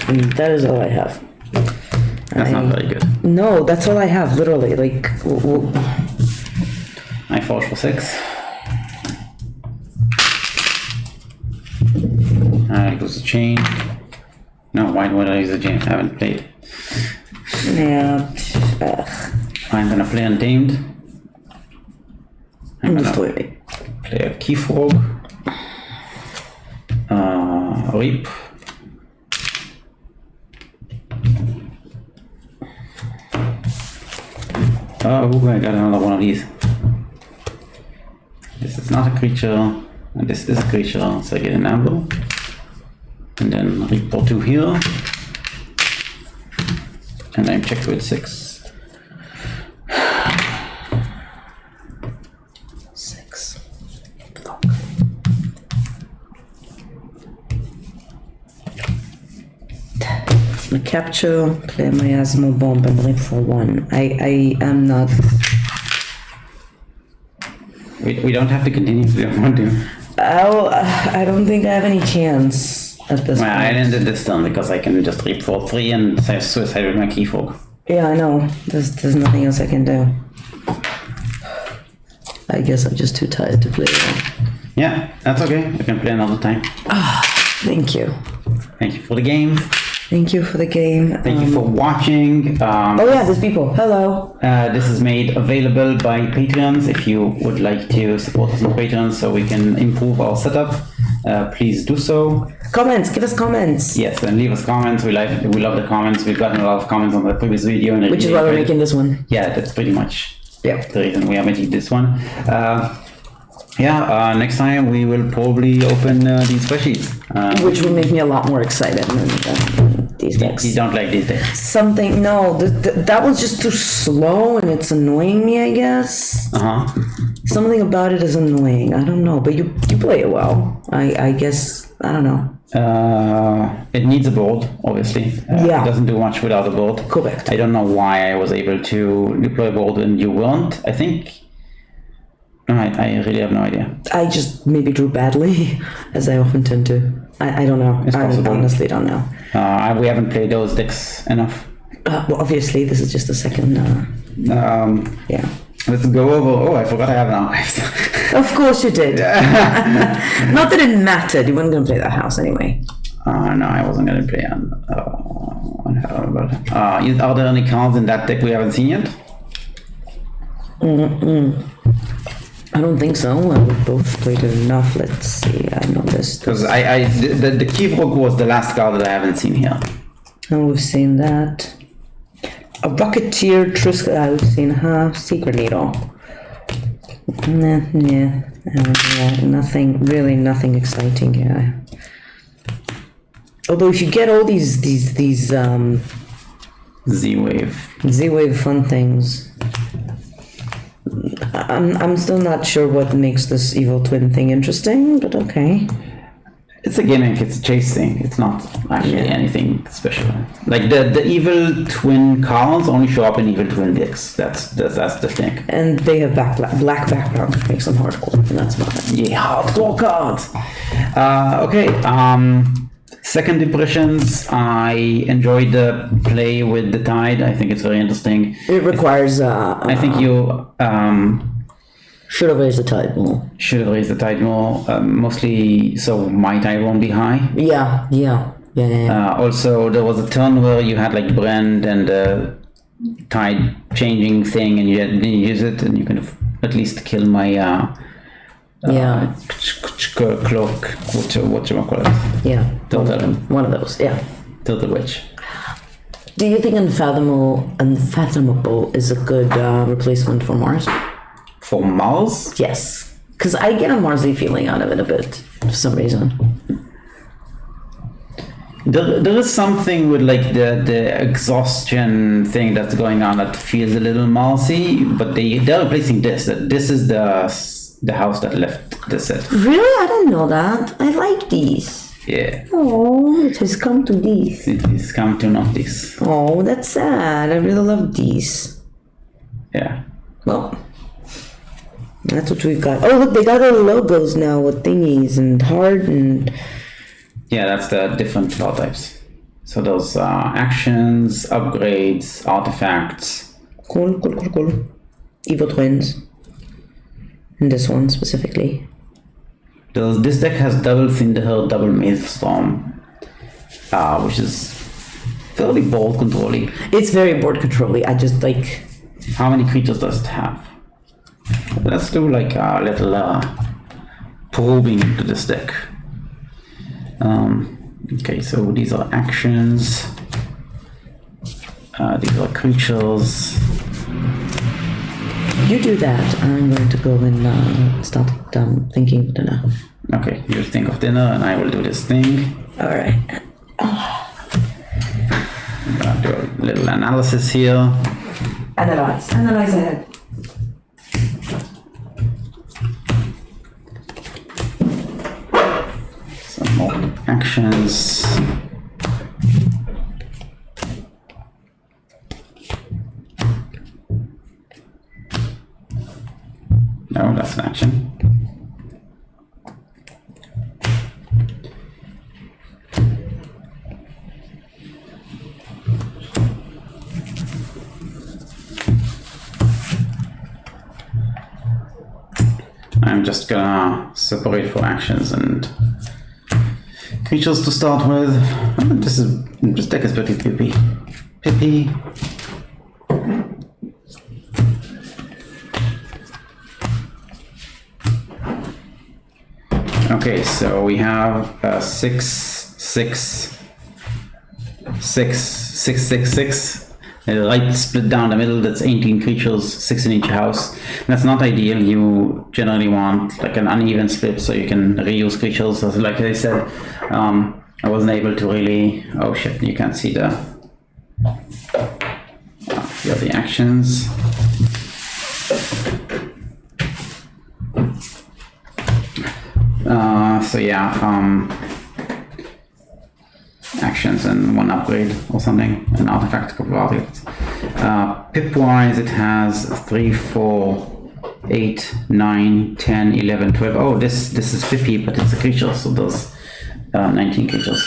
And that is all I have. That's not very good. No, that's all I have, literally. Like, I forge for 6. I use the chain. No, why would I use the chain? I haven't played. yeah. I'm gonna play Untamed. I'm gonna Understood. play a Key Frog. Reap. Oh, I got another one of these. This is not a creature, and this is a creature, so I get an amber. And then Reap for 2 here. And I'm checked with 6. 6. I capture, play miasmal bomb and rip for 1. I am not. We don't have to continue if we don't want to. Oh, I don't think I have any chance at this Well, I point. ended this turn because I can just Reap for 3 and have suicide with my Key Frog. Yeah, I know. There's nothing else I can do. I guess I'm just too tired to play it. Yeah, that's okay. I can play another time. Thank you. Thank you for the game. Thank you for the game. Thank you for watching. Oh yeah, there's people. Hello. This is made available by Patreons. If you would like to support us on Patreon so we can improve our setup, please do so. Comments. Give us comments. Yes, and leave us comments. We love the comments. We've gotten a lot of comments on the previous video. And Which is why we're making this one. Yeah, that's pretty much Yeah. the reason we are making this one. Next time we will probably open these plushies. Which will make me a lot more excited than these decks. You don't like these decks? Something, no, that was just too slow and it's annoying me, I guess. Something about it is annoying. I don't know, but you play it well. I guess, I don't know. It needs a board, obviously. Yeah. It doesn't do much without a board. Correct. I don't know why I was able to deploy a board and you weren't. I think... I really have no idea. I just maybe drew badly, as I often tend to. I don't know. It's I possible. honestly don't know. We haven't played those decks enough. Well, obviously, this is just the second. Yeah. Let's go over... Oh, I forgot I have an archives. Of course you did. Not that it mattered. You weren't going to play that house anyway. No, I wasn't going to play on her. But, are there any cards in that deck we haven't seen yet? I don't think so. We both played it enough. Let's see. I know this. Because the Key Frog was the last card that I haven't seen here. Oh, we've seen that. A Rocketeer Trisk. We've seen her. Secret Needle. Yeah. Nothing. Really, nothing exciting here. Although if you get all these Z-Wave fun things. I'm still not sure what makes this evil twin thing interesting, but okay. It's a gimmick, it's a chase thing. It's not actually anything special. Like the evil twin cards only show up in evil twin decks. That's the thing. And they have black background, which makes them hardcore, and that's about it. Yeah, hardcore cards. Okay. Second impressions. I enjoyed the play with the Tide. I think it's very interesting. It requires. I think you should have raised the tide more. Should have raised the Tide more. Mostly so my Tide won't be high. Yeah. Also, there was a turn where you had like Brand and the Tide changing thing, and you didn't use it, and you can at least kill my. Cloak, what you call it? Yeah. Turtle. One of those, yeah. Turtle Witch. Do you think Unfathomable is a good replacement for Mars? For Mars? Yes. Because I get a Marsy feeling out of it a bit, for some reason. There is something with like the exhaustion thing that's going on that feels a little Marsy, but they're replacing this. This is the house that left the set. Really? I didn't know that. I like these. Yeah. Oh, it has come to these. It has come to not this. Oh, that's sad. I really love these. Yeah. Well, that's what we've got. Oh, look, they got our logos now with thingies and heart and... Yeah, that's the different file types. So those actions, upgrades, artifacts. Cool. Evo Twins. And this one specifically. This deck has double Thunderheart, double Maelstrom, which is fairly board controlling. It's very board controlling. I just like... How many creatures does it have? Let's do like a little probing into this deck. Okay, so these are actions. These are creatures. You do that. I'm going to go and start thinking of dinner. Okay, you think of dinner and I will do this thing. Alright. I'm gonna do a little analysis here. Analyze ahead. Some more actions. No, that's an action. I'm just gonna separate for actions and creatures to start with. This deck is pretty pippy. Okay, so we have 6-6-6. Right split down the middle, that's 18 creatures, 6 in each house. That's not ideal. You generally want like an uneven split so you can reuse creatures. So like I said, I wasn't able to really... Oh shit, you can't see the... Here are the actions. So yeah, actions and one upgrade or something, an artifact, a couple of artifacts. Pip wise, it has 3, 4, 8, 9, 10, 11, 12. Oh, this is 50, but it's a creature, so there's 19 creatures.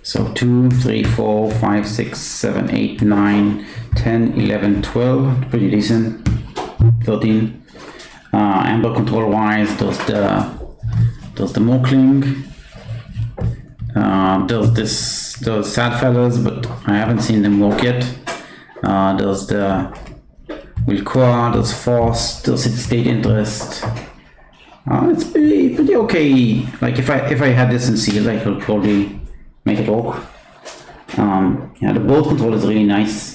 So 2, 3, 4, 5, 6, 7, 8, 9, 10, 11, 12, pretty decent. 13. Amber control wise, there's the Mokling. There's those sad fellas, but I haven't seen them work yet. There's the Wilqua, there's Force, there's City State Interest. It's pretty okay. Like if I had this in sealed, I could probably make it work. Yeah, the board control is really nice.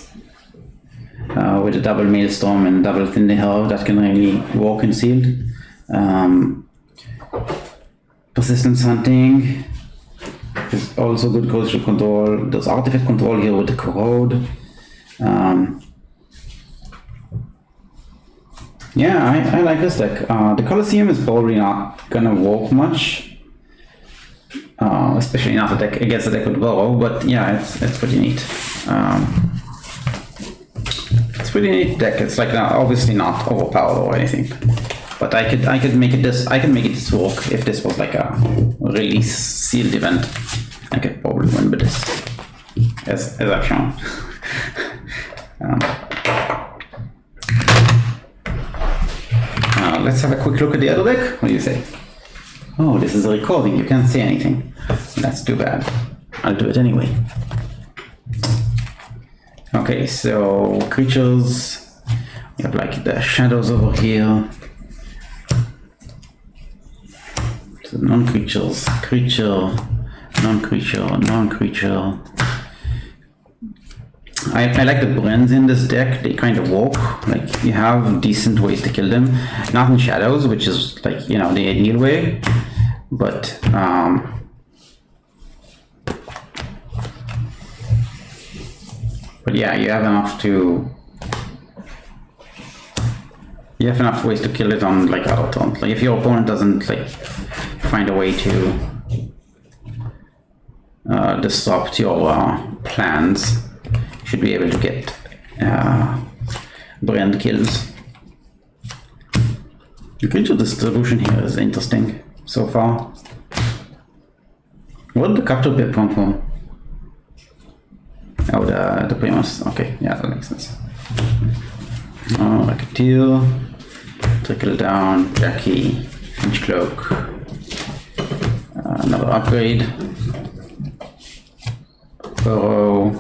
With a double Maelstrom and double Thunderheart, that can really work in sealed. Persistence hunting is also good creature control. There's artifact control here with the corrode. Yeah, I like this deck. The Colosseum is probably not gonna work much, especially not a deck against a deck with Burrow. But yeah, it's pretty neat. It's pretty neat deck. It's like obviously not overpowered or anything, but I could make it this. I can make it this work if this was like a release sealed event. I could probably win with this, as I've shown. Let's have a quick look at the other deck. What do you say? Oh, this is a recording. You can't see anything. That's too bad. I'll do it anyway. Okay, so creatures. We have like the shadows over here. So non-creatures, creature, non-creature, non-creature. I like the Brens in this deck. They kind of walk. Like, you have decent ways to kill them. Not in shadows, which is like, you know, the ideal way. But yeah, you have enough ways to kill it on like other turns. Like if your opponent doesn't like find a way to disrupt your plans, you should be able to get brand kills. The creature distribution here is interesting so far. What did the capture bit come from? Oh, the Primus. Okay, yeah, that makes sense. Racketeer, Trickle Down, Jackie, Finch Cloak, another upgrade, Burrow,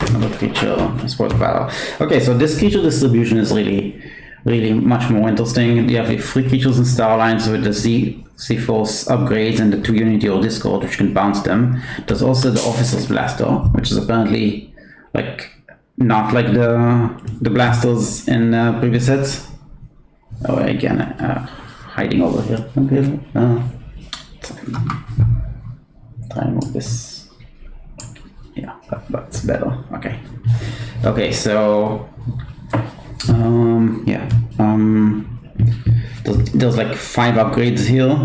another creature, Sport Battle. Okay, so this creature distribution is really much more interesting. You have the 3 creatures in Star Alliance with the C-Force upgrades and the 2 Unity or Discord, which can bounce them. There's also the Officer's Blaster, which is apparently like not like the blasters in previous sets. Oh, again, hiding over here. Okay, try and move this. Yeah, that's better. Okay. Okay, so there's like 5 upgrades here,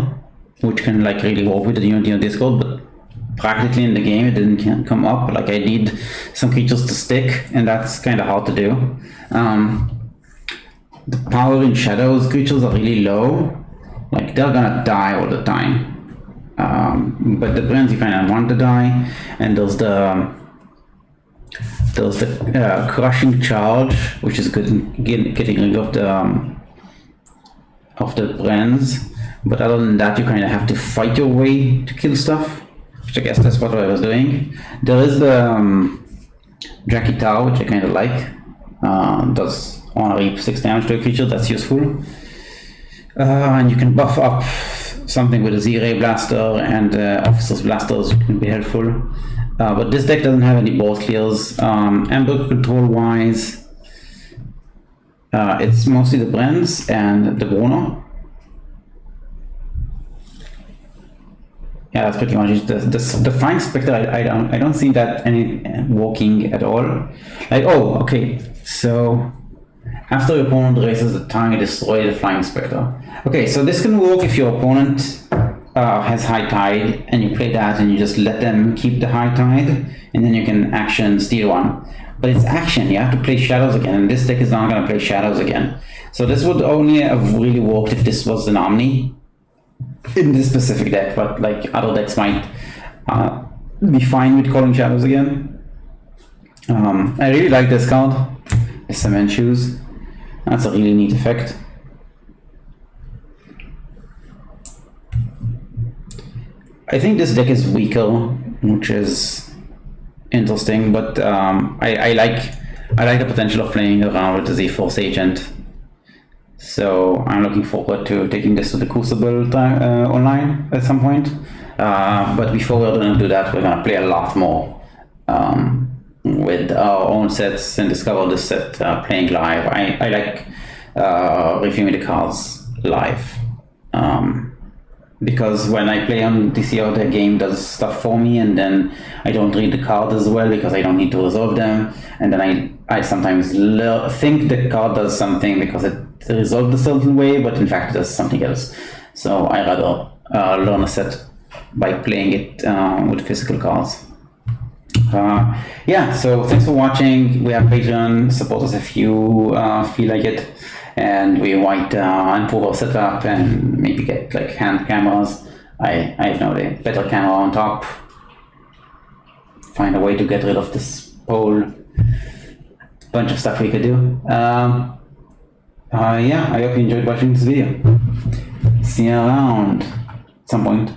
which can like really work with the Unity on Discord, but practically in the game it didn't come up. Like I need some creatures to stick, and that's kind of hard to do. The power in shadows creatures are really low, like they're gonna die all the time. But the brands you kind of want to die, and there's the crushing charge, which is good in getting rid of the brands. But other than that, you kind of have to fight your way to kill stuff, which I guess that's what I was doing. There is the Jackie Tau, which I kind of like. Does honor 6 damage to a creature, that's useful. And you can buff up something with a Z-Ray Blaster and Officer's Blasters, which can be helpful. But this deck doesn't have any board clears. Amber control wise, it's mostly the Brands and the Bruno. Yeah, that's pretty much it. The Flying Spectre, I don't see that any working at all. Like, oh, okay, so after your opponent raises the target, destroy the Flying Spectre. Okay, so this can work if your opponent has High Tide, and you play that and you just let them keep the High Tide, and then you can action steal one. But it's action, you have to play Shadows again, and this deck is not going to play Shadows again. So this would only have really worked if this was an Omni in this specific deck, but like other decks might be fine with calling Shadows again. I really like this card, the Cement Shoes. That's a really neat effect. I think this deck is weaker, which is interesting, but I like the potential of playing around with the Z-Force Agent. So I'm looking forward to taking this to the Crucible online at some point. But before we're going to do that, we're going to play a lot more with our own sets and discover this set playing live. I like reviewing the cards live. Because when I play on DCO, the game does stuff for me, and then I don't read the card as well because I don't need to resolve them, and then I sometimes think the card does something because it resolved a certain way, but in fact it does something else. So I rather learn a set by playing it with physical cards. Yeah, so thanks for watching. We have Patreon, support us if you feel like it. And we might improve our setup and maybe get like hand cameras. I have no idea. Better camera on top. Find a way to get rid of this pole. Bunch of stuff we could do. Yeah, I hope you enjoyed watching this video. See you around at some point.